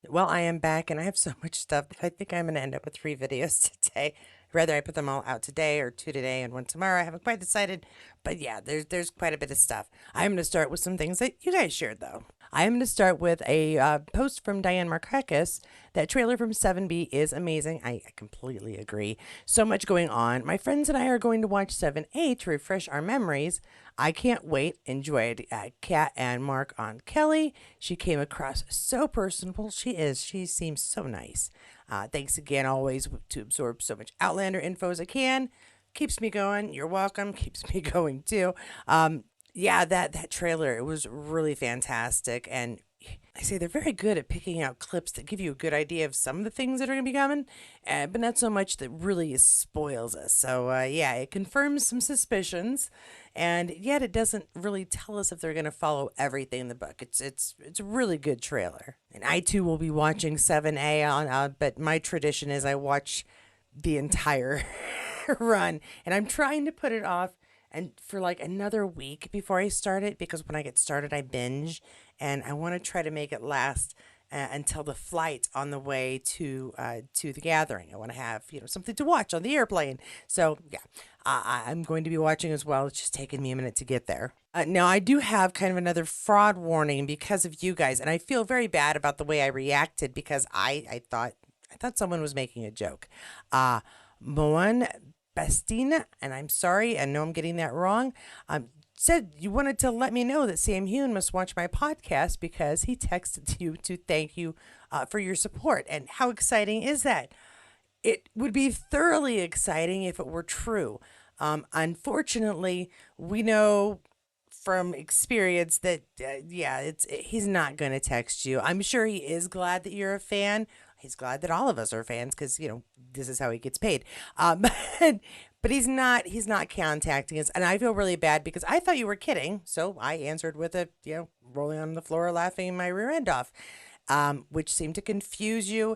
Well, I am back and I have so much stuff that I think I'm going to end up with 3 videos today. Whether I put them all out today or 2 today and 1 tomorrow, I haven't quite decided. But yeah, there's quite a bit of stuff. I'm going to start with some things that you guys shared though. I am going to start with a post from Diane Markakis. That trailer from 7B is amazing. I completely agree. So much going on. My friends and I are going to watch 7A to refresh our memories. I can't wait. Enjoyed Kat and Mark on Kelly. She came across so personable. She is. She seems so nice. Thanks again, always, to absorb so much Outlander info as I can. Keeps me going. You're welcome. Keeps me going too. Yeah, that trailer, it was really fantastic, and I say they're very good at picking out clips that give you a good idea of some of the things that are going to be coming, but not so much that really spoils us. So yeah, it confirms some suspicions, and yet it doesn't really tell us if they're going to follow everything in the book. It's a really good trailer, and I too will be watching 7A on. But my tradition is I watch the entire run, and I'm trying to put it off and for like another week before I start it, because when I get started I binge, and I want to try to make it last until the flight on the way to the gathering. I want to have something to watch on the airplane. So yeah, I'm going to be watching as well. It's just taking me a minute to get there. Now I do have kind of another fraud warning because of you guys, and I feel very bad about the way I reacted because I thought someone was making a joke. Moan Bestina, and I'm sorry, I know I'm getting that wrong. Said you wanted to let me know that Sam Heughan must watch my podcast because he texted you to thank you for your support. And how exciting is that? It would be thoroughly exciting if it were true. Unfortunately, we know from experience that yeah, it's he's not going to text you. I'm sure he is glad that you're a fan. He's glad that all of us are fans because this is how he gets paid. But he's not contacting us, and I feel really bad because I thought you were kidding. So I answered with a rolling on the floor laughing my rear end off, which seemed to confuse you.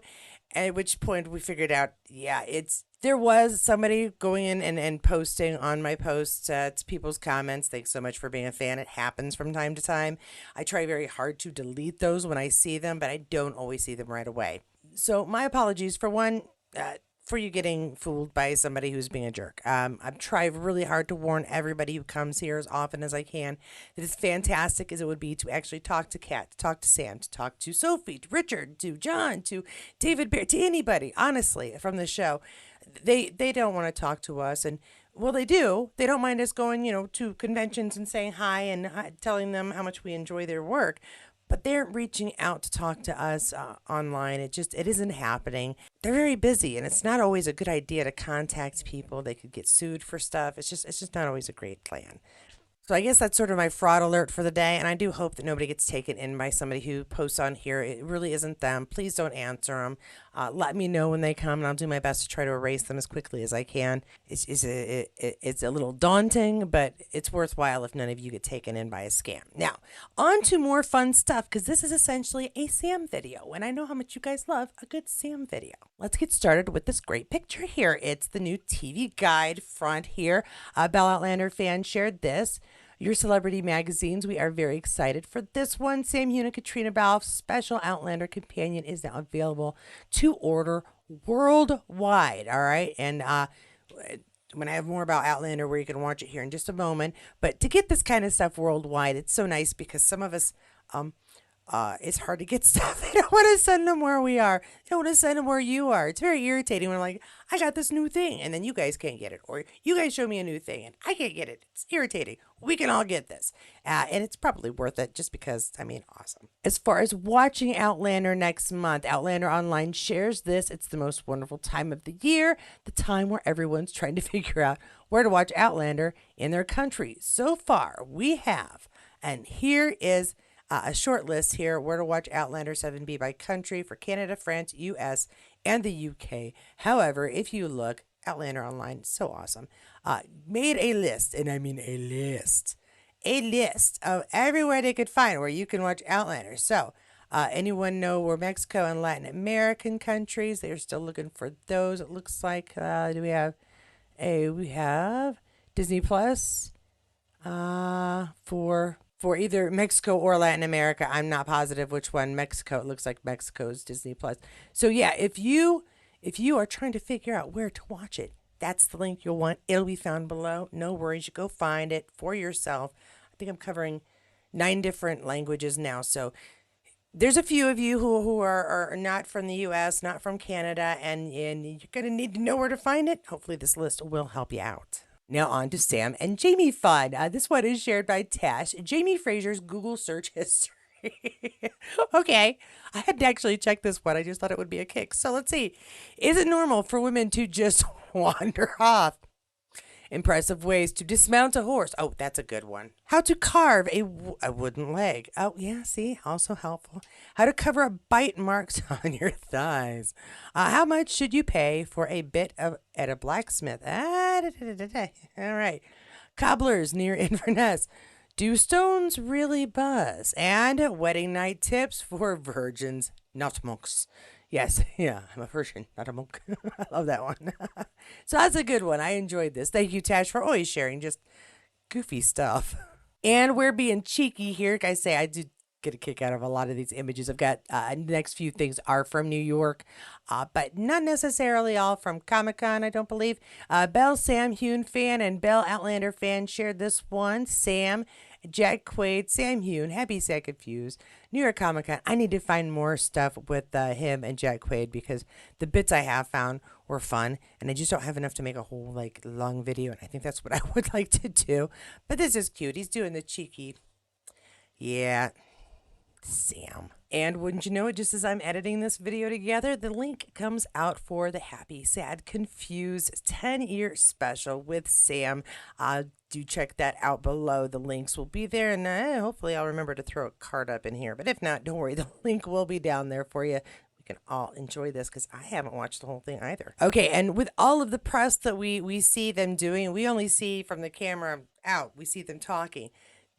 At which point we figured out, yeah, there was somebody going in and posting on my posts to people's comments. Thanks so much for being a fan. It happens from time to time. I try very hard to delete those when I see them, but I don't always see them right away. So my apologies for one. For you getting fooled by somebody who's being a jerk. I've tried really hard to warn everybody who comes here as often as I can that as fantastic as it would be to actually talk to Kat, to talk to Sam, to talk to Sophie, to Richard, to John, to David Bear, to anybody, honestly, from the show. They don't want to talk to us, and well, they do. They don't mind us going, to conventions and saying hi and telling them how much we enjoy their work, but they're reaching out to talk to us online. It isn't happening. They're very busy, and it's not always a good idea to contact people. They could get sued for stuff. It's just not always a great plan. So I guess that's sort of my fraud alert for the day, and I do hope that nobody gets taken in by somebody who posts on here. It really isn't them. Please don't answer them. Let me know when they come, and I'll do my best to try to erase them as quickly as I can. It's a little daunting, but it's worthwhile if none of you get taken in by a scam. Now, on to more fun stuff, because this is essentially a Sam video, and I know how much you guys love a good Sam video. Let's get started with this great picture here. It's the new TV guide front here. Bell Outlander fan shared this. Your celebrity magazines, we are very excited for this one. Sam Heughan and Katrina Balfe's special Outlander companion is now available to order worldwide. All right. And when I have more about Outlander, where you can watch it here in just a moment. But to get this kind of stuff worldwide, it's so nice because some of us, um, it's hard to get stuff. They don't want to send them where we are. They don't want to send them where you are. It's very irritating when I'm like, I got this new thing, and then you guys can't get it, or you guys show me a new thing, and I can't get it. It's irritating. We can all get this, and it's probably worth it just because. I mean, awesome. As far as watching Outlander next month, Outlander Online shares this. It's the most wonderful time of the year, the time where everyone's trying to figure out where to watch Outlander in their country. So far, we have, and here is a short list here where to watch Outlander 7B by country for Canada, France, US, and the UK. However, if you look, Outlander Online, so awesome, made a list, and I mean a list of everywhere they could find where you can watch Outlander. So, anyone know where Mexico and Latin American countries? They're still looking for those. It looks like do we have Disney Plus for for either Mexico or Latin America. I'm not positive which one. Mexico, it looks like Mexico's Disney Plus. So yeah, if you are trying to figure out where to watch it, that's the link you'll want. It'll be found below. No worries, you go find it for yourself. I think I'm covering 9 different languages now. So there's a few of you who are not from the US, not from Canada, and you're going to need to know where to find it. Hopefully, this list will help you out. Now, on to Sam and Jamie Fun. This one is shared by Tash. Jamie Fraser's Google search history. Okay, I had to actually check this one. I just thought it would be a kick. So let's see. Is it normal for women to just wander off? Impressive ways to dismount a horse. Oh, that's a good one. How to carve a wooden leg. Oh, yeah, see, also helpful. How to cover a bite marks on your thighs. How much should you pay for a bit of at a blacksmith? All right. Cobblers near Inverness. Do stones really buzz? And wedding night tips for virgins, not monks. Yes, yeah, I'm a virgin, not a monk. I love that one. So that's a good one. I enjoyed this. Thank you, Tash, for always sharing just goofy stuff. And we're being cheeky here. Like I say, I do get a kick out of a lot of these images. I've got the next few things are from New York, but not necessarily all from Comic-Con, I don't believe. Belle Sam Heughan fan and Belle Outlander fan shared this one. Sam, Jack Quaid, Sam Heughan, Happy Sad Confused, New York Comic Con. I need to find more stuff with him and Jack Quaid because the bits I have found were fun, and I just don't have enough to make a whole like long video, and I think that's what I would like to do. But this is cute. He's doing the cheeky, yeah, Sam. And wouldn't you know it, just as I'm editing this video together, the link comes out for the Happy, Sad, Confused 10-year special with Sam. Do check that out below. The links will be there, and hopefully I'll remember to throw a card up in here. But if not, don't worry, the link will be down there for you. We can all enjoy this because I haven't watched the whole thing either. Okay, and with all of the press that we see them doing, we only see from the camera out, we see them talking.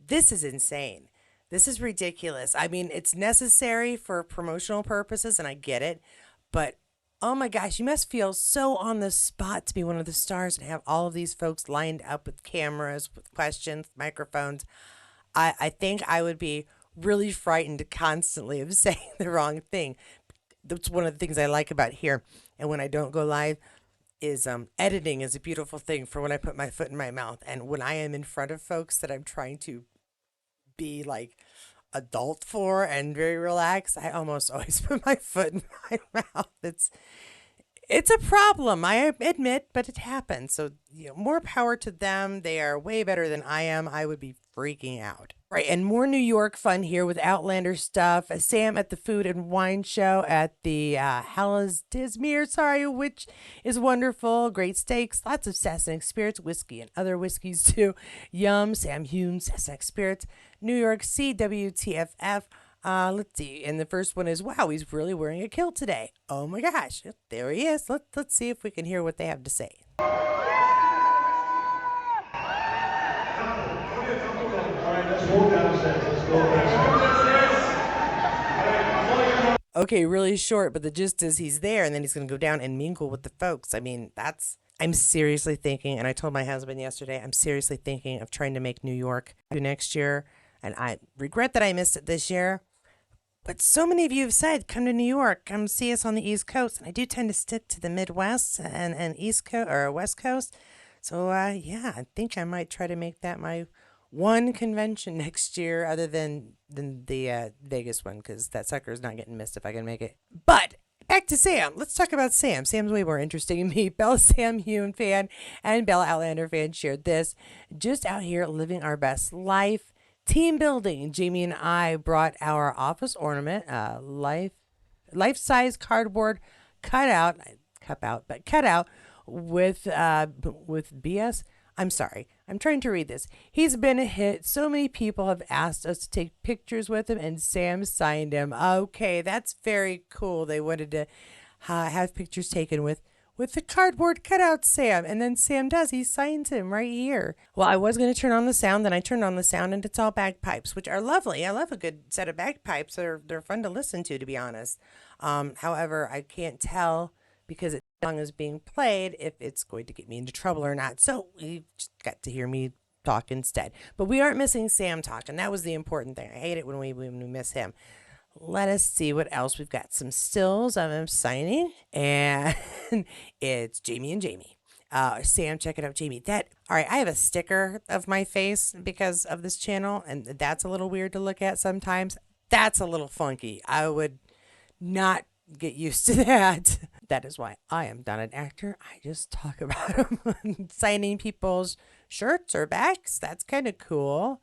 This is insane. This is ridiculous. I mean, it's necessary for promotional purposes, and I get it, but oh my gosh, you must feel so on the spot to be one of the stars and have all of these folks lined up with cameras, with questions, microphones. I think I would be really frightened constantly of saying the wrong thing. That's one of the things I like about here. And when I don't go live, is editing is a beautiful thing for when I put my foot in my mouth. And when I am in front of folks that I'm trying to be like adult for and very relaxed, I almost always put my foot in my mouth. It's a problem, I admit, but it happens. So, more power to them. They are way better than I am. I would be freaking out. Right, and more New York fun here with Outlander stuff. Sam at the Food and Wine Show at the Hallas Dismere, which is wonderful. Great steaks, lots of Sassanic spirits, whiskey and other whiskeys too. Yum, Sam Heughan, Sassanic spirits. New York CWTFF. Let's see. And the first one is, wow, he's really wearing a kilt today. Oh my gosh. There he is. Let's see if we can hear what they have to say. Okay, really short, but the gist is he's there and then he's going to go down and mingle with the folks. I mean, I'm seriously thinking, and I told my husband yesterday, I'm seriously thinking of trying to make New York next year. And I regret that I missed it this year. But so many of you have said, come to New York, come see us on the East Coast. And I do tend to stick to the Midwest and East Coast or West Coast. So, yeah, I think I might try to make that my one convention next year other than the Vegas one, because that sucker is not getting missed if I can make it. But back to Sam. Let's talk about Sam. Sam's way more interesting than me. Bella Sam Heughan fan and Bella Outlander fan shared this. Just out here living our best life. Team building. Jamie and I brought our office ornament, life-size cardboard cut out with BS. I'm sorry. I'm trying to read this. He's been a hit. So many people have asked us to take pictures with him, and Sam signed him. Okay, that's very cool. They wanted to have pictures taken with the cardboard cutout Sam. And then Sam does. He signs him right here. Well, I was going to turn on the sound. Then I turned on the sound, and it's all bagpipes, which are lovely. I love a good set of bagpipes. They're fun to listen to be honest. However, I can't tell because the song is being played if it's going to get me into trouble or not. So you just got to hear me talk instead. But we aren't missing Sam talk, and that was the important thing. I hate it when we miss him. Let us see what else we've got. Some stills of him signing, and it's Jamie and Jamie. Sam, check it out, Jamie. All right, I have a sticker of my face because of this channel, and that's a little weird to look at sometimes. That's a little funky. I would not get used to that. That is why I am not an actor. I just talk about them. Signing people's shirts or backs. That's kind of cool.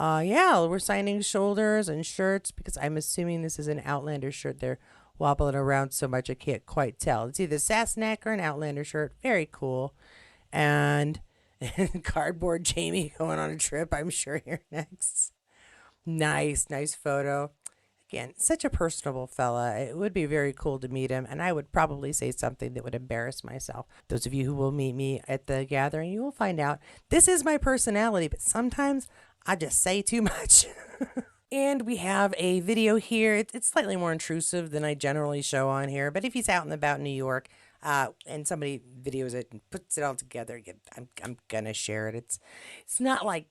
Yeah, we're signing shoulders and shirts because I'm assuming this is an Outlander shirt. They're wobbling around so much I can't quite tell. It's either Sassenach or an Outlander shirt. Very cool. And cardboard Jamie going on a trip, I'm sure, here next. Nice photo. Again, such a personable fella. It would be very cool to meet him, and I would probably say something that would embarrass myself. Those of you who will meet me at the gathering, you will find out this is my personality, but sometimes I just say too much. And we have a video here. It's slightly more intrusive than I generally show on here, but if he's out and about in New York, and somebody videos it and puts it all together, I'm gonna share it. It's not like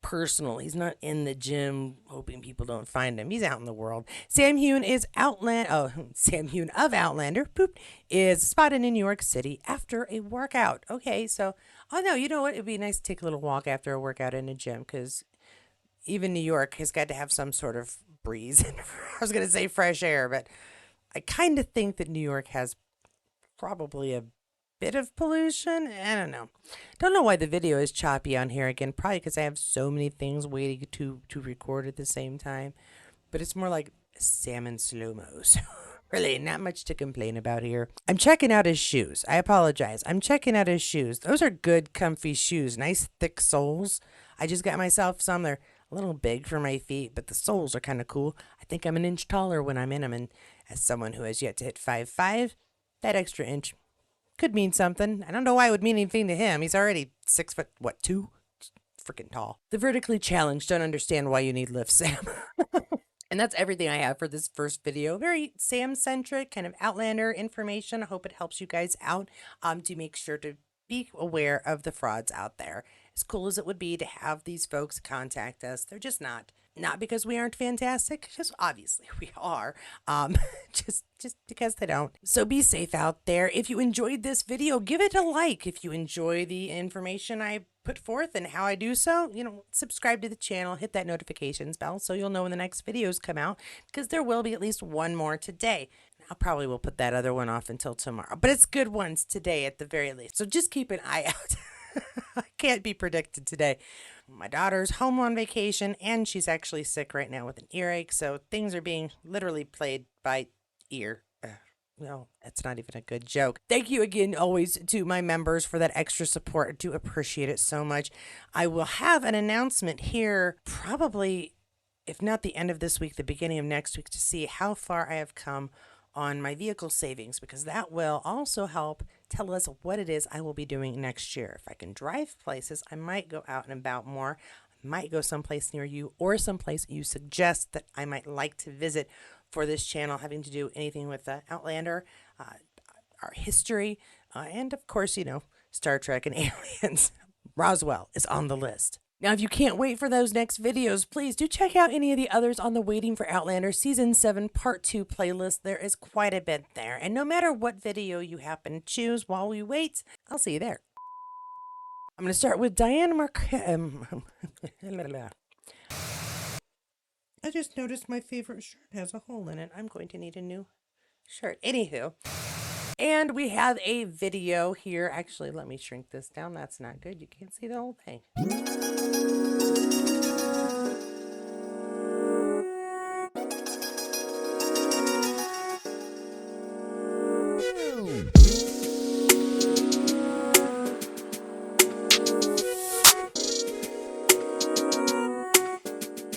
personal. He's not in the gym hoping people don't find him. He's out in the world. Sam Heughan Sam Heughan of Outlander, is spotted in New York City after a workout. Okay, so, oh no, you know what? It'd be nice to take a little walk after a workout in a gym because even New York has got to have some sort of breeze. I was going to say fresh air, but I kind of think that New York has probably a bit of pollution. I don't know. Don't know why the video is choppy on here again. Probably because I have so many things waiting to record at the same time. But it's more like salmon slow-mo. So really not much to complain about here. I'm checking out his shoes. I apologize. I'm checking out his shoes. Those are good, comfy shoes. Nice, thick soles. I just got myself some. They're a little big for my feet, but the soles are kind of cool. I think I'm an inch taller when I'm in them. And as someone who has yet to hit 5'5", that extra inch could mean something. I don't know why it would mean anything to him. He's already 6'2"? Freaking tall. The vertically challenged don't understand why you need lifts, Sam. And that's everything I have for this first video. Very Sam-centric, kind of Outlander information. I hope it helps you guys out. To make sure to be aware of the frauds out there. As cool as it would be to have these folks contact us, they're just not. Not because we aren't fantastic, just obviously we are. Just because they don't. So be safe out there. If you enjoyed this video, give it a like. If you enjoy the information I put forth and how I do so, subscribe to the channel, hit that notifications bell so you'll know when the next videos come out, because there will be at least one more today. I probably will put that other one off until tomorrow, but it's good ones today at the very least. So just keep an eye out. I can't be predicted today. My daughter's home on vacation, and she's actually sick right now with an earache, so things are being literally played by ear. No, that's not even a good joke. Thank you again always to my members for that extra support. I do appreciate it so much. I will have an announcement here probably, if not the end of this week, the beginning of next week, to see how far I have come on my vehicle savings, because that will also help tell us what it is I will be doing next year. If I can drive places, I might go out and about more. I might go someplace near you or someplace you suggest that I might like to visit for this channel, having to do anything with the Outlander, our history, and of course, Star Trek and aliens. Roswell is on the list. Now, if you can't wait for those next videos, please do check out any of the others on the Waiting for Outlander Season 7 Part 2 playlist. There is quite a bit there. And no matter what video you happen to choose while we wait, I'll see you there. I'm going to start with Diane I just noticed my favorite shirt has a hole in it. I'm going to need a new shirt. Anywho. And we have a video here. Actually, let me shrink this down. That's not good. You can't see the whole thing.